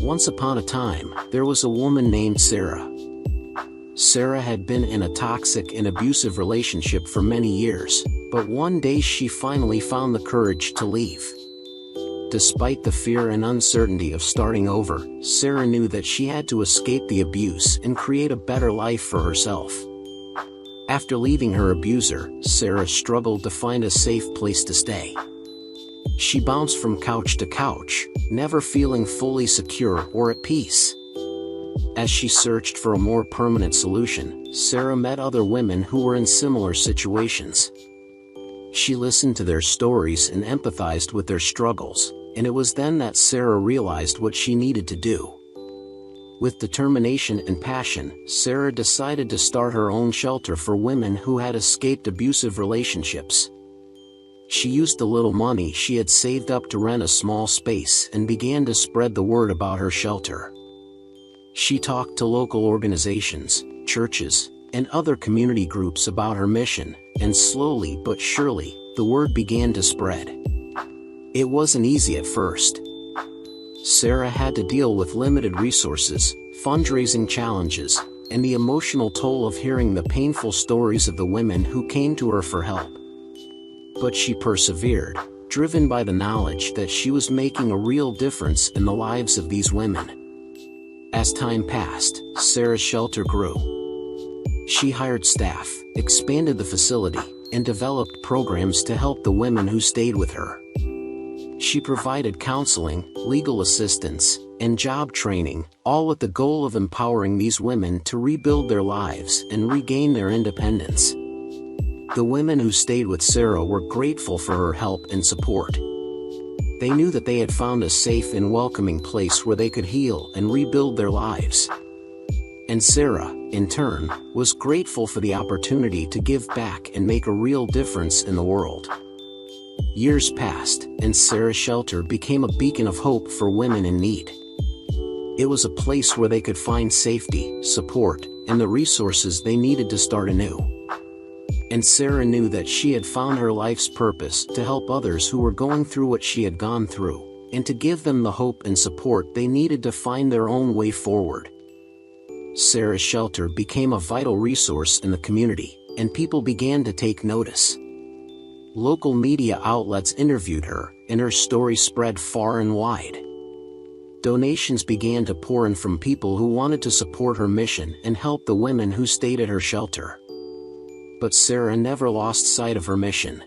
Once upon a time, there was a woman named Sarah. Sarah had been in a toxic and abusive relationship for many years, but one day she finally found the courage to leave. Despite the fear and uncertainty of starting over, Sarah knew that she had to escape the abuse and create a better life for herself. After leaving her abuser, Sarah struggled to find a safe place to stay. She bounced from couch to couch, never feeling fully secure or at peace. As she searched for a more permanent solution, Sarah met other women who were in similar situations. She listened to their stories and empathized with their struggles, and it was then that Sarah realized what she needed to do. With determination and passion, Sarah decided to start her own shelter for women who had escaped abusive relationships. She used the little money she had saved up to rent a small space and began to spread the word about her shelter. She talked to local organizations, churches, and other community groups about her mission, and slowly but surely, the word began to spread. It wasn't easy at first. Sarah had to deal with limited resources, fundraising challenges, and the emotional toll of hearing the painful stories of the women who came to her for help. But she persevered, driven by the knowledge that she was making a real difference in the lives of these women. As time passed, Sarah's shelter grew. She hired staff, expanded the facility, and developed programs to help the women who stayed with her. She provided counseling, legal assistance, and job training, all with the goal of empowering these women to rebuild their lives and regain their independence. The women who stayed with Sarah were grateful for her help and support. They knew that they had found a safe and welcoming place where they could heal and rebuild their lives. And Sarah, in turn, was grateful for the opportunity to give back and make a real difference in the world. Years passed, and Sarah's shelter became a beacon of hope for women in need. It was a place where they could find safety, support, and the resources they needed to start anew. And Sarah knew that she had found her life's purpose to help others who were going through what she had gone through, and to give them the hope and support they needed to find their own way forward. Sarah's shelter became a vital resource in the community, and people began to take notice. Local media outlets interviewed her, and her story spread far and wide. Donations began to pour in from people who wanted to support her mission and help the women who stayed at her shelter. But Sarah never lost sight of her mission.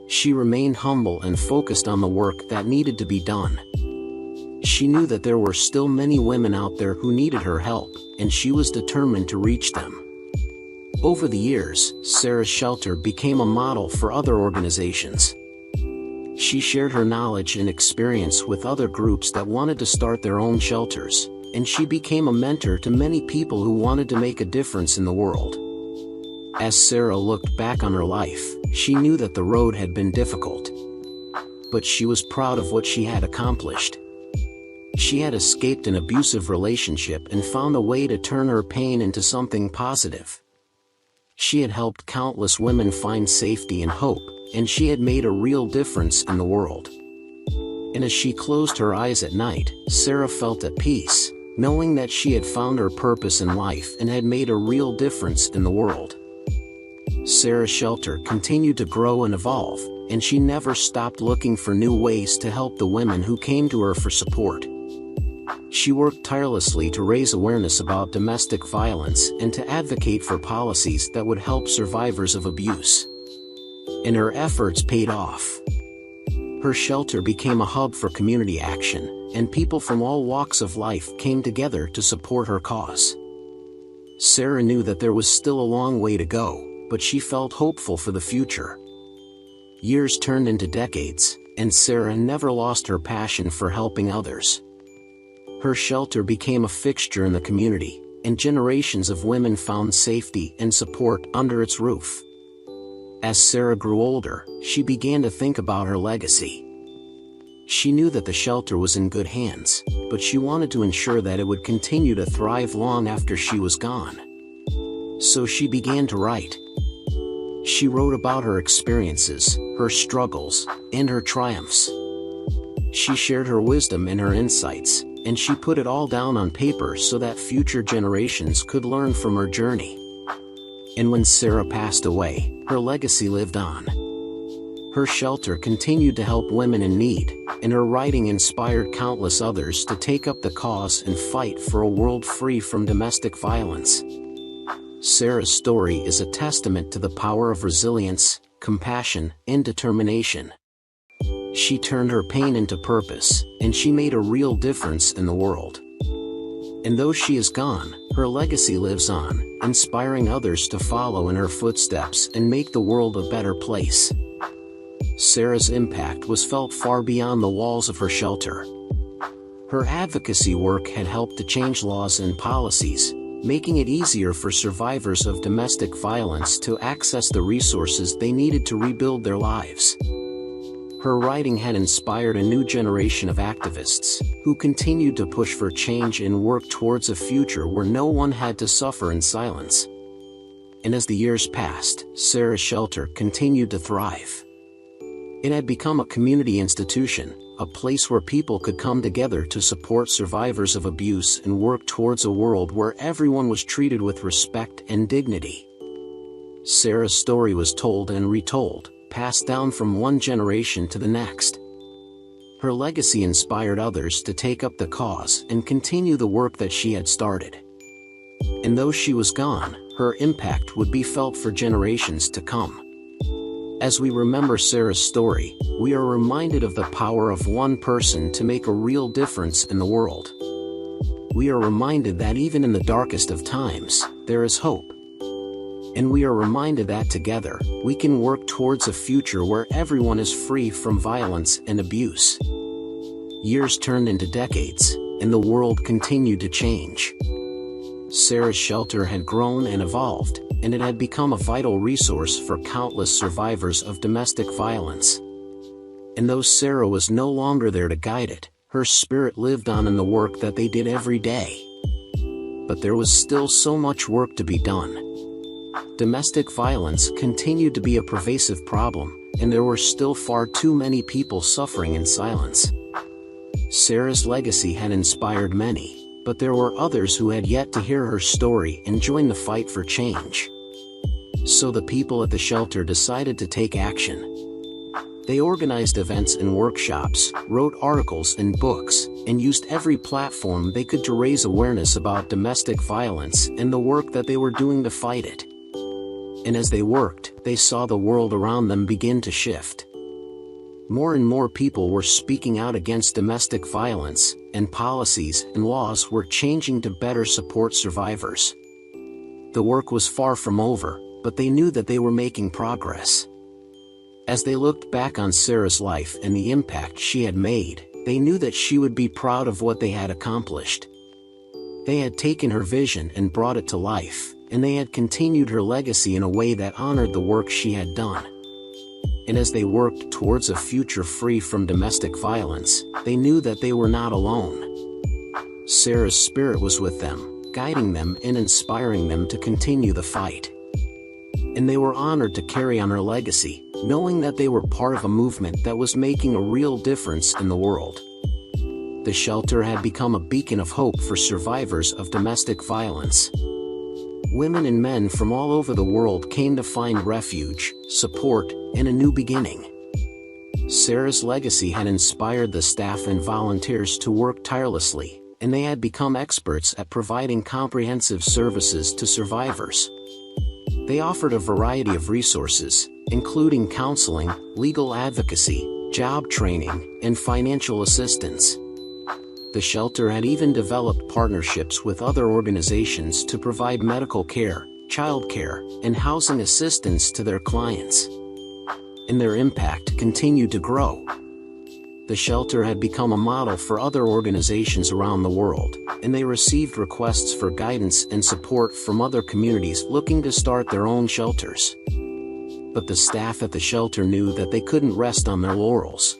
She remained humble and focused on the work that needed to be done. She knew that there were still many women out there who needed her help, and she was determined to reach them. Over the years, Sarah's shelter became a model for other organizations. She shared her knowledge and experience with other groups that wanted to start their own shelters, and she became a mentor to many people who wanted to make a difference in the world. As Sarah looked back on her life, she knew that the road had been difficult. But she was proud of what she had accomplished. She had escaped an abusive relationship and found a way to turn her pain into something positive. She had helped countless women find safety and hope, and she had made a real difference in the world. And as she closed her eyes at night, Sarah felt at peace, knowing that she had found her purpose in life and had made a real difference in the world. Sarah's shelter continued to grow and evolve, and she never stopped looking for new ways to help the women who came to her for support. She worked tirelessly to raise awareness about domestic violence and to advocate for policies that would help survivors of abuse. And her efforts paid off. Her shelter became a hub for community action, and people from all walks of life came together to support her cause. Sarah knew that there was still a long way to go, but she felt hopeful for the future. Years turned into decades, and Sarah never lost her passion for helping others. Her shelter became a fixture in the community, and generations of women found safety and support under its roof. As Sarah grew older, she began to think about her legacy. She knew that the shelter was in good hands, but she wanted to ensure that it would continue to thrive long after she was gone. So she began to write. She wrote about her experiences, her struggles, and her triumphs. She shared her wisdom and her insights, and she put it all down on paper so that future generations could learn from her journey. And when Sarah passed away, her legacy lived on. Her shelter continued to help women in need, and her writing inspired countless others to take up the cause and fight for a world free from domestic violence. Sarah's story is a testament to the power of resilience, compassion, and determination. She turned her pain into purpose, and she made a real difference in the world. And though she is gone, her legacy lives on, inspiring others to follow in her footsteps and make the world a better place. Sarah's impact was felt far beyond the walls of her shelter. Her advocacy work had helped to change laws and policies, making it easier for survivors of domestic violence to access the resources they needed to rebuild their lives. Her writing had inspired a new generation of activists, who continued to push for change and work towards a future where no one had to suffer in silence. And as the years passed, Sarah's shelter continued to thrive. It had become a community institution, a place where people could come together to support survivors of abuse and work towards a world where everyone was treated with respect and dignity. Sarah's story was told and retold, passed down from one generation to the next. Her legacy inspired others to take up the cause and continue the work that she had started. And though she was gone, her impact would be felt for generations to come. As we remember Sarah's story, we are reminded of the power of one person to make a real difference in the world. We are reminded that even in the darkest of times, there is hope. And we are reminded that together, we can work towards a future where everyone is free from violence and abuse. Years turned into decades, and the world continued to change. Sarah's shelter had grown and evolved, and it had become a vital resource for countless survivors of domestic violence. And though Sarah was no longer there to guide it, her spirit lived on in the work that they did every day. But there was still so much work to be done. Domestic violence continued to be a pervasive problem, and there were still far too many people suffering in silence. Sarah's legacy had inspired many, but there were others who had yet to hear her story and join the fight for change. So the people at the shelter decided to take action. They organized events and workshops, wrote articles and books, and used every platform they could to raise awareness about domestic violence and the work that they were doing to fight it. And as they worked, they saw the world around them begin to shift. More and more people were speaking out against domestic violence, and policies and laws were changing to better support survivors. The work was far from over, but they knew that they were making progress. As they looked back on Sarah's life and the impact she had made, they knew that she would be proud of what they had accomplished. They had taken her vision and brought it to life, and they had continued her legacy in a way that honored the work she had done. And as they worked towards a future free from domestic violence, they knew that they were not alone. Sarah's spirit was with them, guiding them and inspiring them to continue the fight. And they were honored to carry on her legacy, knowing that they were part of a movement that was making a real difference in the world. The shelter had become a beacon of hope for survivors of domestic violence. Women and men from all over the world came to find refuge, support, and a new beginning. Sarah's legacy had inspired the staff and volunteers to work tirelessly, and they had become experts at providing comprehensive services to survivors. They offered a variety of resources, including counseling, legal advocacy, job training, and financial assistance. The shelter had even developed partnerships with other organizations to provide medical care, childcare, and housing assistance to their clients. And their impact continued to grow. The shelter had become a model for other organizations around the world, and they received requests for guidance and support from other communities looking to start their own shelters. But the staff at the shelter knew that they couldn't rest on their laurels.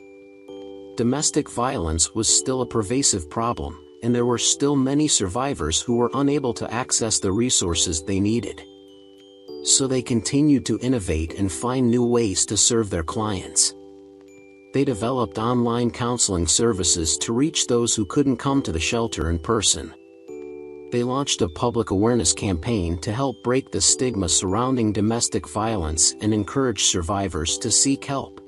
Domestic violence was still a pervasive problem, and there were still many survivors who were unable to access the resources they needed. So they continued to innovate and find new ways to serve their clients. they developed online counseling services to reach those who couldn't come to the shelter in person. They launched a public awareness campaign to help break the stigma surrounding domestic violence and encourage survivors to seek help.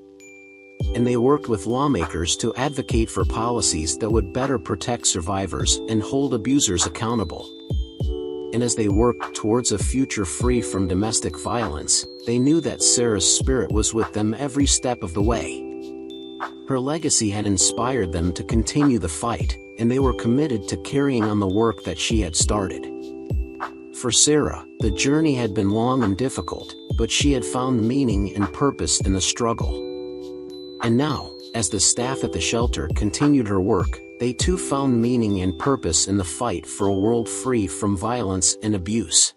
And they worked with lawmakers to advocate for policies that would better protect survivors and hold abusers accountable. And as they worked towards a future free from domestic violence, they knew that Sarah's spirit was with them every step of the way. Her legacy had inspired them to continue the fight, and they were committed to carrying on the work that she had started. For Sarah, the journey had been long and difficult, but she had found meaning and purpose in the struggle. And now, as the staff at the shelter continued her work, they too found meaning and purpose in the fight for a world free from violence and abuse.